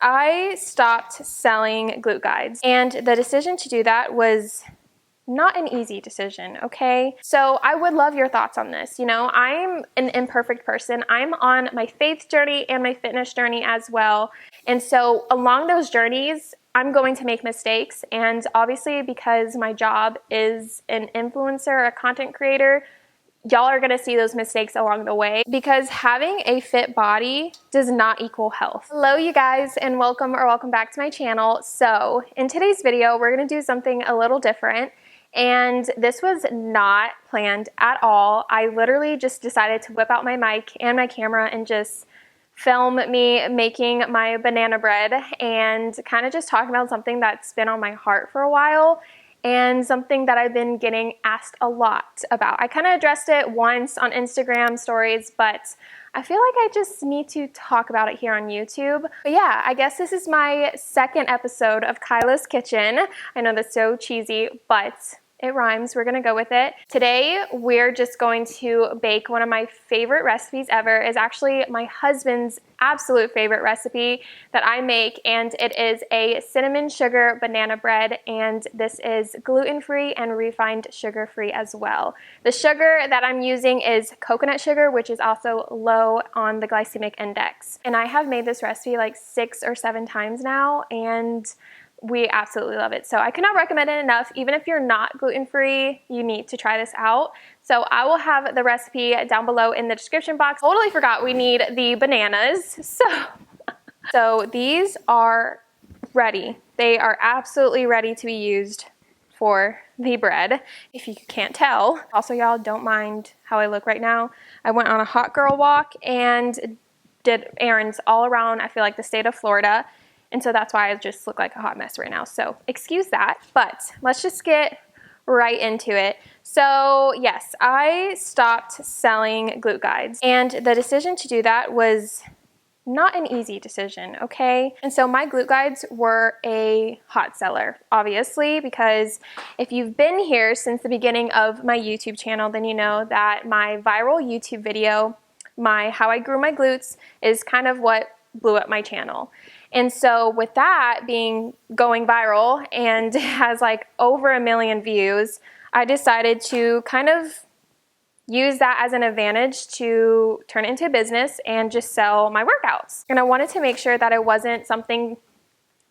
I stopped selling glute guides, and the decision to do that was not an easy decision, okay? So I would love your thoughts on this. You know, I'm an imperfect person. I'm on my faith journey and my fitness journey as well. And so along those journeys, I'm going to make mistakes. And obviously, because my job is an influencer, a content creator, y'all are going to see those mistakes along the way, because having a fit body does not equal health. Hello you guys, and welcome back to my channel. So in today's video, we're going to do something a little different. And this was not planned at all. I literally just decided to whip out my mic and my camera and just film me making my banana bread and kind of just talking about something that's been on my heart for a while and something that I've been getting asked a lot about. I kind of addressed it once on Instagram stories, but I feel like I just need to talk about it here on YouTube. But yeah, I guess this is my second episode of KYLA'S Kitchen. I know that's so cheesy, but it rhymes. We're gonna go with it. Today, we're just going to bake one of my favorite recipes ever. It's actually my husband's absolute favorite recipe that I make, and it is a cinnamon sugar banana bread, and this is gluten-free and refined sugar-free as well. The sugar that I'm using is coconut sugar, which is also low on the glycemic index. And I have made this recipe like 6 or 7 times now, and we absolutely love it. So I cannot recommend it enough. Even if you're not gluten-free, you need to try this out. So I will have the recipe down below in the description box. Totally forgot we need the bananas. So these are ready. They are absolutely ready to be used for the bread, if you can't tell. Also, y'all, don't mind how I look right now. I went on a hot girl walk and did errands all around, I feel like, the state of Florida. And so that's why I just look like a hot mess right now. So excuse that, but let's just get right into it. So yes, I stopped selling glute guides, and the decision to do that was not an easy decision, okay? And so my glute guides were a hot seller, obviously, because if you've been here since the beginning of my YouTube channel, then you know that my viral YouTube video, my How I Grew My Glutes, is kind of what blew up my channel. And so with that going viral and has like over 1 million views, I decided to kind of use that as an advantage to turn it into a business and just sell my workouts. And I wanted to make sure that it wasn't something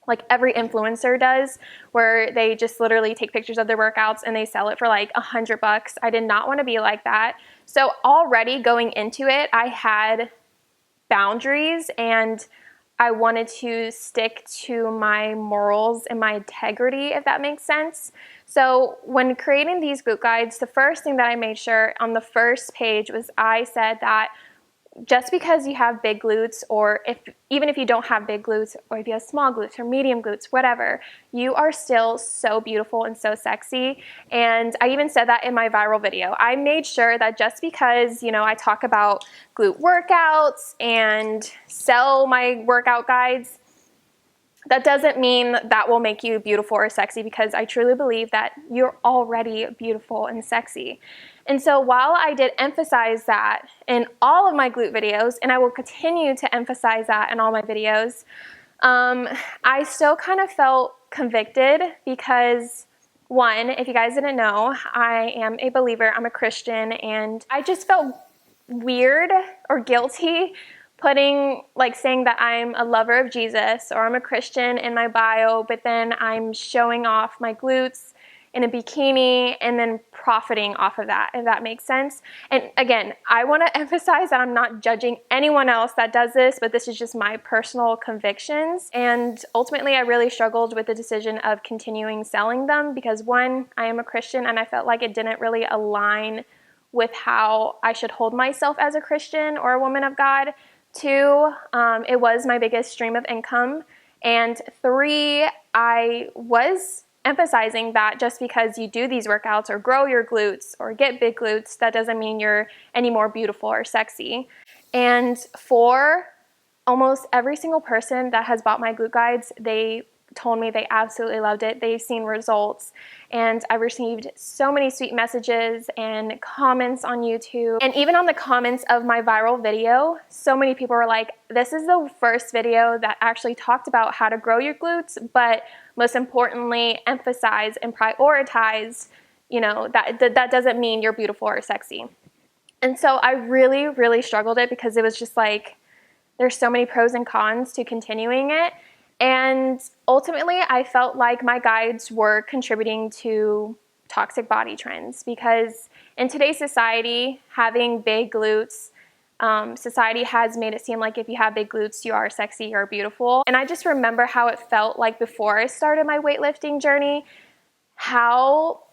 like every influencer does, where they just literally take pictures of their workouts and they sell it for like $100. I did not want to be like that. So already going into it, I had boundaries, and I wanted to stick to my morals and my integrity, if that makes sense. So when creating these glute guides, the first thing that I made sure on the first page was I said that just because you have big glutes, or even if you don't have big glutes, or if you have small glutes or medium glutes, whatever, you are still so beautiful and so sexy. And I even said that in my viral video. I made sure that just because, you know, I talk about glute workouts and sell my workout guides, that doesn't mean that will make you beautiful or sexy, because I truly believe that you're already beautiful and sexy. And so while I did emphasize that in all of my glute videos, and I will continue to emphasize that in all my videos, I still kind of felt convicted because, one, if you guys didn't know, I am a believer, I'm a Christian, and I just felt weird or guilty saying that I'm a lover of Jesus or I'm a Christian in my bio, but then I'm showing off my glutes in a bikini and then profiting off of that, if that makes sense. And again, I want to emphasize that I'm not judging anyone else that does this, but this is just my personal convictions. And ultimately, I really struggled with the decision of continuing selling them because, one, I am a Christian and I felt like it didn't really align with how I should hold myself as a Christian or a woman of God. 2, it was my biggest stream of income. And 3, I was emphasizing that just because you do these workouts or grow your glutes or get big glutes, that doesn't mean you're any more beautiful or sexy. And 4, almost every single person that has bought my glute guides, they told me they absolutely loved it. They've seen results, and I received so many sweet messages and comments on YouTube, and even on the comments of my viral video, so many people were like, this is the first video that actually talked about how to grow your glutes, but most importantly, emphasize and prioritize, you know, that doesn't mean you're beautiful or sexy. And so I really, really struggled it because it was just like, there's so many pros and cons to continuing it. And ultimately, I felt like my guides were contributing to toxic body trends, because in today's society, having big glutes, society has made it seem like if you have big glutes, you are sexy, you're beautiful. And I just remember how it felt like before I started my weightlifting journey, how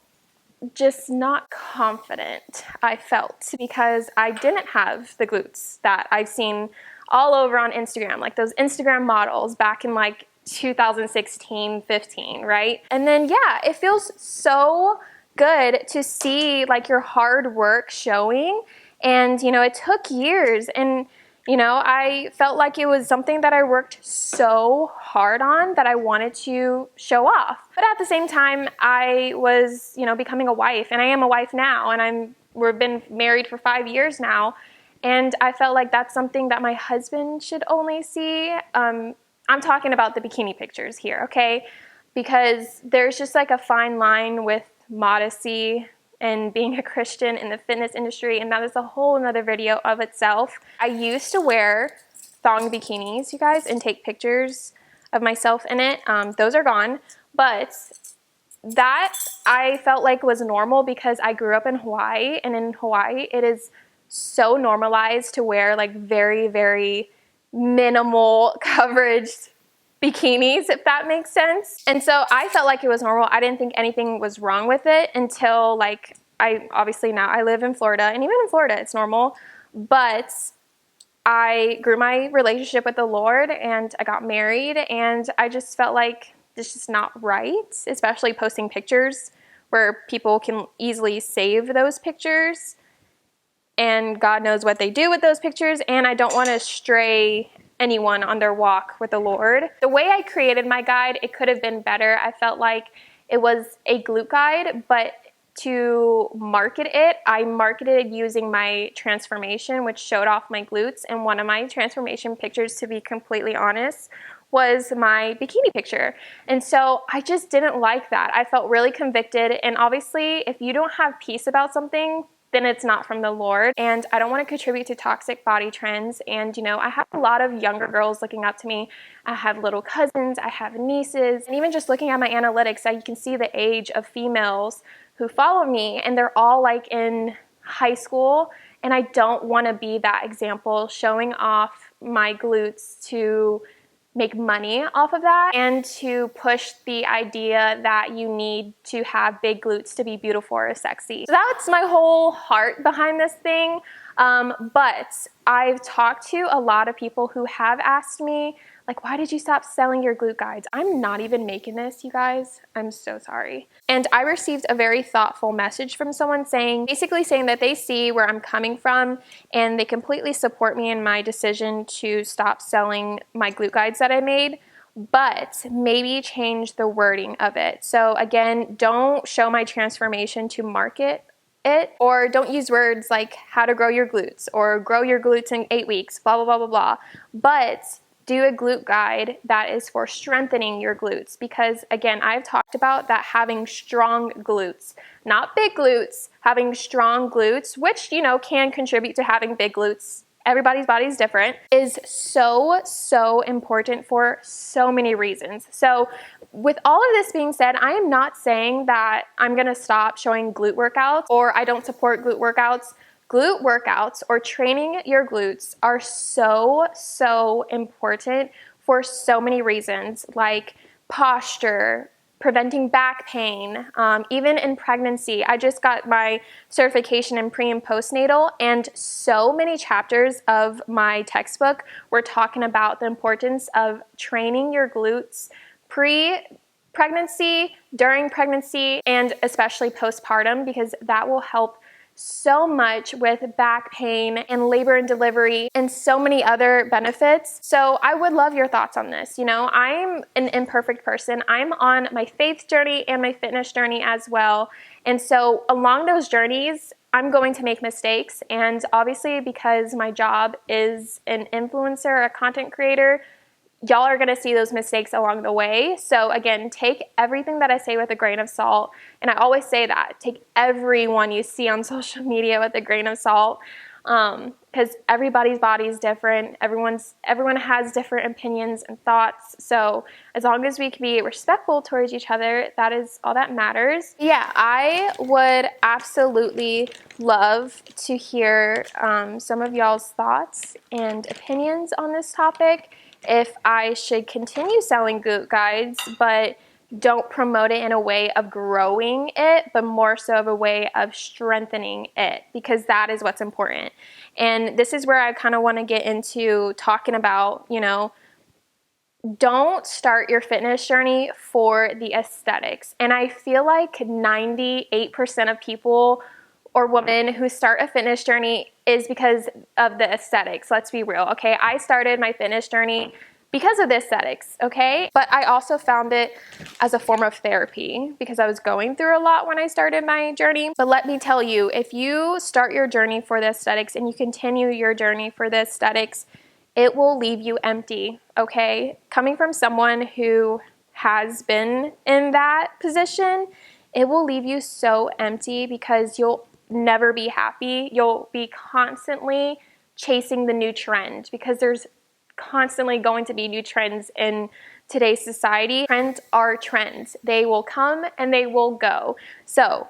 just not confident I felt, because I didn't have the glutes that I've seen all over on Instagram, like those Instagram models back in like 2016, 15, right? And then yeah, it feels so good to see like your hard work showing. And you know, it took years, and you know, I felt like it was something that I worked so hard on that I wanted to show off. But at the same time, I was, you know, becoming a wife, and I am a wife now, and we've been married for 5 years now. And I felt like that's something that my husband should only see. I'm talking about the bikini pictures here, okay? Because there's just like a fine line with modesty and being a Christian in the fitness industry, and that is a whole another video of itself. I used to wear thong bikinis, you guys, and take pictures of myself in it. Those are gone, but that I felt like was normal because I grew up in Hawaii, and in Hawaii it is so normalized to wear like very, very minimal coverage bikinis, if that makes sense. And so I felt like it was normal. I didn't think anything was wrong with it until like, obviously now I live in Florida, and even in Florida it's normal, but I grew my relationship with the Lord and I got married, and I just felt like this is not right, especially posting pictures where people can easily save those pictures, and God knows what they do with those pictures, and I don't want to stray anyone on their walk with the Lord. The way I created my guide, it could have been better. I felt like it was a glute guide, but to market it, I marketed using my transformation, which showed off my glutes, and one of my transformation pictures, to be completely honest, was my bikini picture. And so I just didn't like that. I felt really convicted, and obviously if you don't have peace about something, then it's not from the Lord. And I don't want to contribute to toxic body trends. And you know, I have a lot of younger girls looking up to me. I have little cousins, I have nieces, and even just looking at my analytics, you can see the age of females who follow me, and they're all like in high school. And I don't want to be that example, showing off my glutes to make money off of that, and to push the idea that you need to have big glutes to be beautiful or sexy. So that's my whole heart behind this thing. But I've talked to a lot of people who have asked me, like, why did you stop selling your glute guides? I'm not even making this, you guys. I'm so sorry. And I received a very thoughtful message from someone basically saying that they see where I'm coming from, and they completely support me in my decision to stop selling my glute guides that I made, but maybe change the wording of it. So again, don't show my transformation to market it, or don't use words like how to grow your glutes or grow your glutes in 8 weeks, blah, blah, blah, blah, blah. But do a glute guide that is for strengthening your glutes, because again, I've talked about that having strong glutes, not big glutes, having strong glutes, which, you know, can contribute to having big glutes. Everybody's body is different, is so, so important for so many reasons. So with all of this being said, I am not saying that I'm going to stop showing glute workouts or I don't support glute workouts. Glute workouts or training your glutes are so, so important for so many reasons, like posture, preventing back pain, even in pregnancy. I just got my certification in pre and postnatal, and so many chapters of my textbook were talking about the importance of training your glutes pre-pregnancy, during pregnancy, and especially postpartum, because that will help so much with back pain and labor and delivery and so many other benefits. So I would love your thoughts on this. You know, I'm an imperfect person. I'm on my faith journey and my fitness journey as well. And so along those journeys, I'm going to make mistakes. And obviously, because my job is an influencer, a content creator, y'all are going to see those mistakes along the way. So again, take everything that I say with a grain of salt. And I always say that, take everyone you see on social media with a grain of salt, because everybody's body is different. Everyone has different opinions and thoughts. So as long as we can be respectful towards each other, that is all that matters. Yeah, I would absolutely love to hear some of y'all's thoughts and opinions on this topic. If I should continue selling glute guides, but don't promote it in a way of growing it, but more so of a way of strengthening it, because that is what's important. And this is where I kind of want to get into talking about, you know, don't start your fitness journey for the aesthetics. And I feel like 98% of people or women who start a fitness journey is because of the aesthetics. Let's be real, okay? I started my fitness journey because of the aesthetics, okay? But I also found it as a form of therapy because I was going through a lot when I started my journey. But let me tell you, if you start your journey for the aesthetics and you continue your journey for the aesthetics, it will leave you empty, okay? Coming from someone who has been in that position, it will leave you so empty because you'll never be happy. You'll be constantly chasing the new trend because there's constantly going to be new trends in today's society. Trends are trends. They will come and they will go. So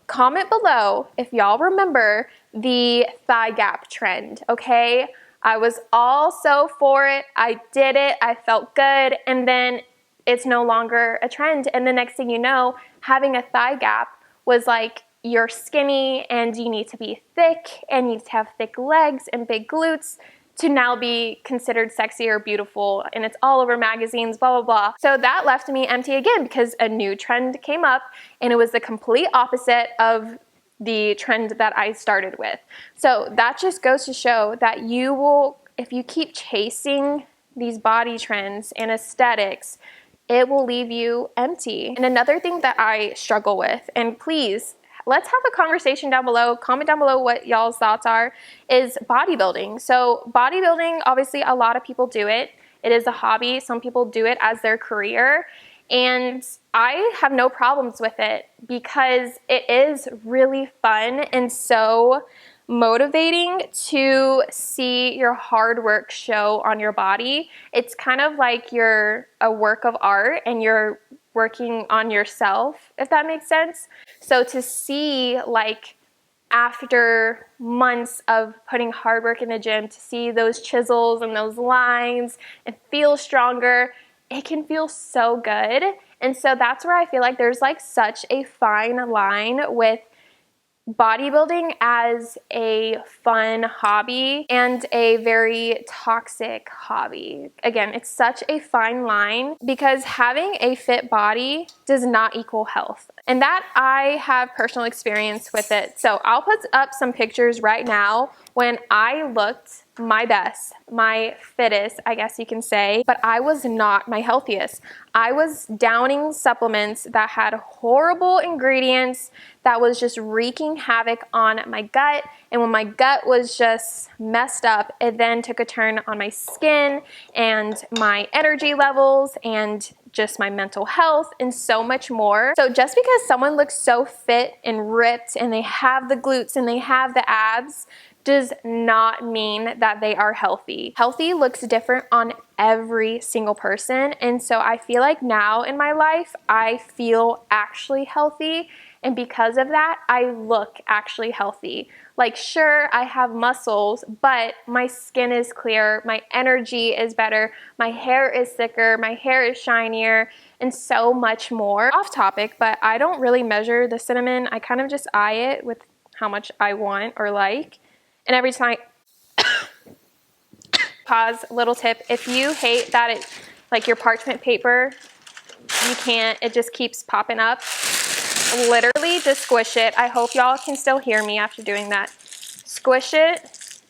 comment below if y'all remember the thigh gap trend, okay? I was all so for it. I did it. I felt good. And then it's no longer a trend. And the next thing you know, having a thigh gap was like you're skinny and you need to be thick and you need to have thick legs and big glutes to now be considered sexy or beautiful, and it's all over magazines, blah, blah, blah. So that left me empty again because a new trend came up and it was the complete opposite of the trend that I started with. So that just goes to show that you will, if you keep chasing these body trends and aesthetics, it will leave you empty. And another thing that I struggle with, and please, let's have a conversation down below. Comment down below what y'all's thoughts are, is bodybuilding. So bodybuilding, obviously a lot of people do it. It is a hobby. Some people do it as their career. And I have no problems with it because it is really fun and so motivating to see your hard work show on your body. It's kind of like you're a work of art and you're working on yourself, if that makes sense. So to see, like, after months of putting hard work in the gym, to see those chisels and those lines and feel stronger, it can feel so good. And so that's where I feel like there's like such a fine line with bodybuilding as a fun hobby and a very toxic hobby. Again, it's such a fine line because having a fit body does not equal health. And that I have personal experience with it. So I'll put up some pictures right now when I looked my best, my fittest, I guess you can say, but I was not my healthiest. I was downing supplements that had horrible ingredients that was just wreaking havoc on my gut. And when my gut was just messed up, it then took a turn on my skin and my energy levels and just my mental health and so much more. So just because someone looks so fit and ripped and they have the glutes and they have the abs does not mean that they are healthy. Healthy looks different on every single person. And so I feel like now in my life, I feel actually healthy. And because of that, I look actually healthy. Like, sure, I have muscles, but my skin is clear, my energy is better, my hair is thicker, my hair is shinier, and so much more. Off topic, but I don't really measure the cinnamon. I kind of just eye it with how much I want or like. And every time pause, little tip, if you hate that like your parchment paper, you can't, it just keeps popping up. literally just squish it. I hope y'all can still hear me after doing that. Squish it,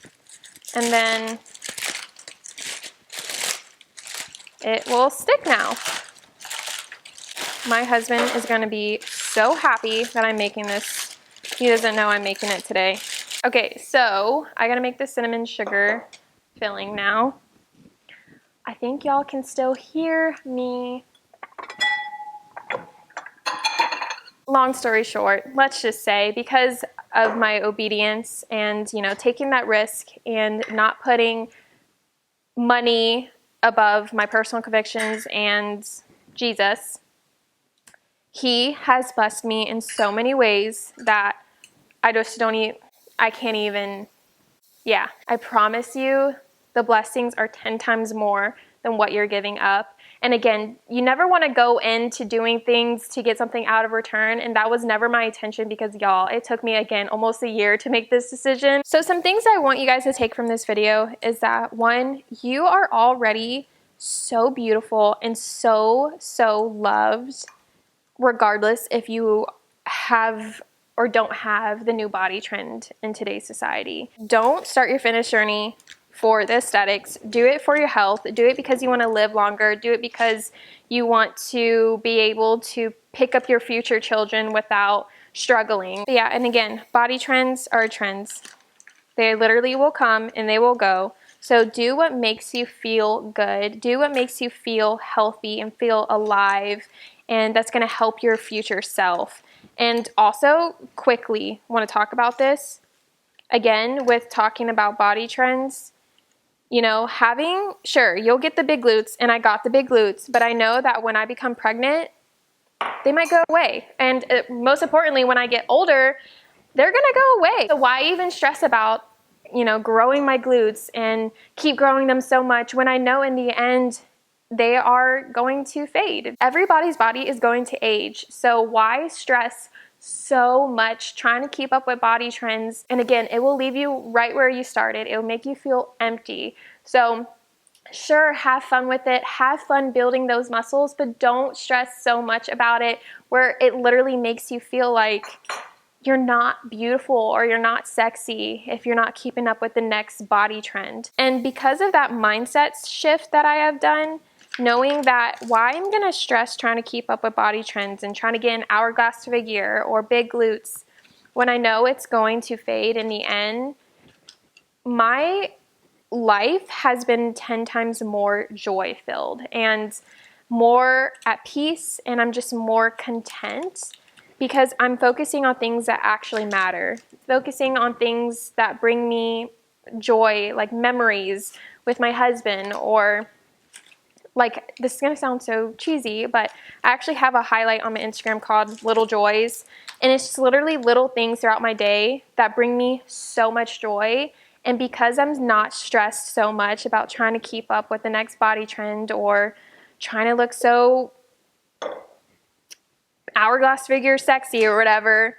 and then it will stick now. My husband is gonna be so happy that I'm making this. He doesn't know I'm making it today. Okay, so I gotta make the cinnamon sugar filling now. I think y'all can still hear me. Long story short, let's just say because of my obedience and, taking that risk and not putting money above my personal convictions and Jesus, he has blessed me in so many ways that I can't even, I promise you the blessings are 10 times more than what you're giving up. And again, you never want to go into doing things to get something out of return. And that was never my intention because y'all, it took me again almost a year to make this decision. So some things I want you guys to take from this video is that 1, you are already so beautiful and so loved, regardless if you have or don't have the new body trend in today's society. Don't start your fitness journey for the aesthetics. Do it for your health. Do it because you want to live longer. Do it because you want to be able to pick up your future children without struggling. But yeah, and again, body trends are trends. They literally will come and they will go. So do what makes you feel good. Do what makes you feel healthy and feel alive. And that's going to help your future self. And also, quickly, want to talk about this. Again, with talking about body trends, sure, you'll get the big glutes, and I got the big glutes, but I know that when I become pregnant, they might go away. And most importantly, when I get older, they're going to go away. So why even stress about, growing my glutes and keep growing them so much when I know in the end, they are going to fade. Everybody's body is going to age. So why stress so much trying to keep up with body trends? And again, it will leave you right where you started. It will make you feel empty. So sure, have fun with it. Have fun building those muscles, but don't stress so much about it where it literally makes you feel like you're not beautiful or you're not sexy if you're not keeping up with the next body trend. And because of that mindset shift that I have done, knowing that why I'm going to stress trying to keep up with body trends and trying to get an hourglass figure or big glutes when I know it's going to fade in the end, my life has been 10 times more joy-filled and more at peace, and I'm just more content because I'm focusing on things that actually matter, focusing on things that bring me joy, like memories with my husband, or like, this is going to sound so cheesy, but I actually have a highlight on my Instagram called Little Joys, and it's just literally little things throughout my day that bring me so much joy. And because I'm not stressed so much about trying to keep up with the next body trend or trying to look so hourglass figure sexy or whatever,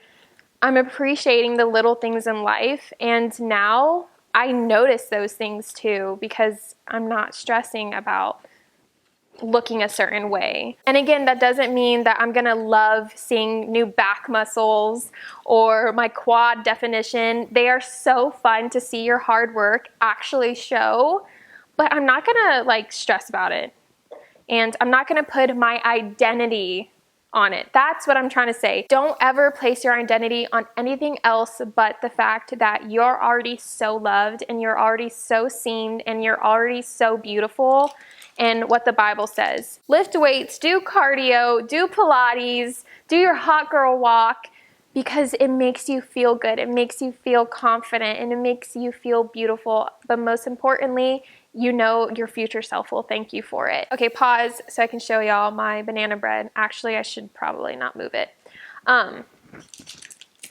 I'm appreciating the little things in life. And now I notice those things too because I'm not stressing about looking a certain way. And again, that doesn't mean that I'm gonna love seeing new back muscles or my quad definition. They are so fun to see your hard work actually show, but I'm not gonna stress about it. And I'm not gonna put my identity on it. That's what I'm trying to say. Don't ever place your identity on anything else but the fact that you're already so loved and you're already so seen and you're already so beautiful. And what the Bible says. Lift weights, do cardio, do Pilates, do your hot girl walk because it makes you feel good. It makes you feel confident and it makes you feel beautiful. But most importantly, your future self will thank you for it. Okay, pause so I can show y'all my banana bread. Actually, I should probably not move it.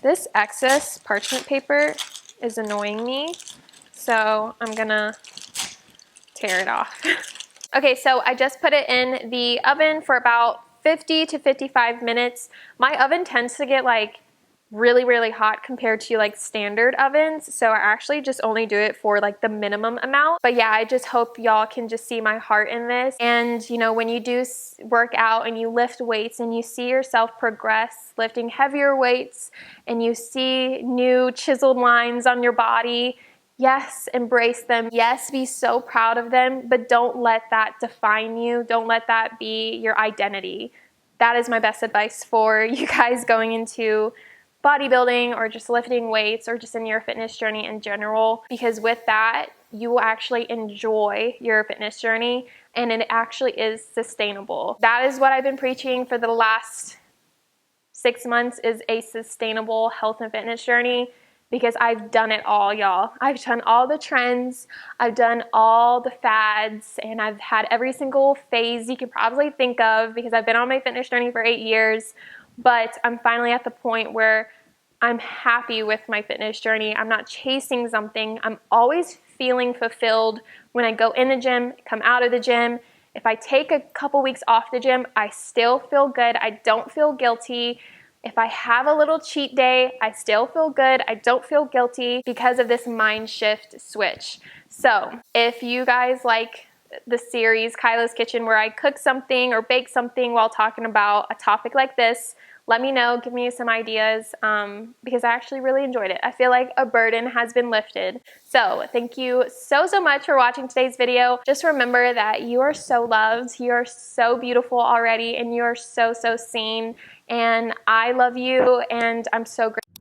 This excess parchment paper is annoying me, so I'm gonna tear it off. Okay, so I just put it in the oven for about 50 to 55 minutes. My oven tends to get really, really hot compared to like standard ovens. So I actually just only do it for like the minimum amount. But yeah, I just hope y'all can just see my heart in this. And you know, when you do work out and you lift weights and you see yourself progress lifting heavier weights and you see new chiseled lines on your body, yes, embrace them. Yes, be so proud of them, but don't let that define you. Don't let that be your identity. That is my best advice for you guys going into bodybuilding or just lifting weights or just in your fitness journey in general, because with that, you will actually enjoy your fitness journey and it actually is sustainable. That is what I've been preaching for the last 6 months, is a sustainable health and fitness journey, because I've done it all, y'all. I've done all the trends, I've done all the fads, and I've had every single phase you could probably think of, because I've been on my fitness journey for 8 years. But I'm finally at the point where I'm happy with my fitness journey. I'm not chasing something. I'm always feeling fulfilled when I go in the gym, come out of the gym. If I take a couple weeks off the gym, I still feel good. I don't feel guilty. If I have a little cheat day, I still feel good. I don't feel guilty because of this mind shift switch. So if you guys like the series KYLA'S Kitchen, where I cook something or bake something while talking about a topic like this, let me know, give me some ideas, because I actually really enjoyed it. I feel like a burden has been lifted. So thank you so, so much for watching today's video. Just remember that you are so loved, you are so beautiful already, and you are so, so seen. And I love you, and I'm so grateful.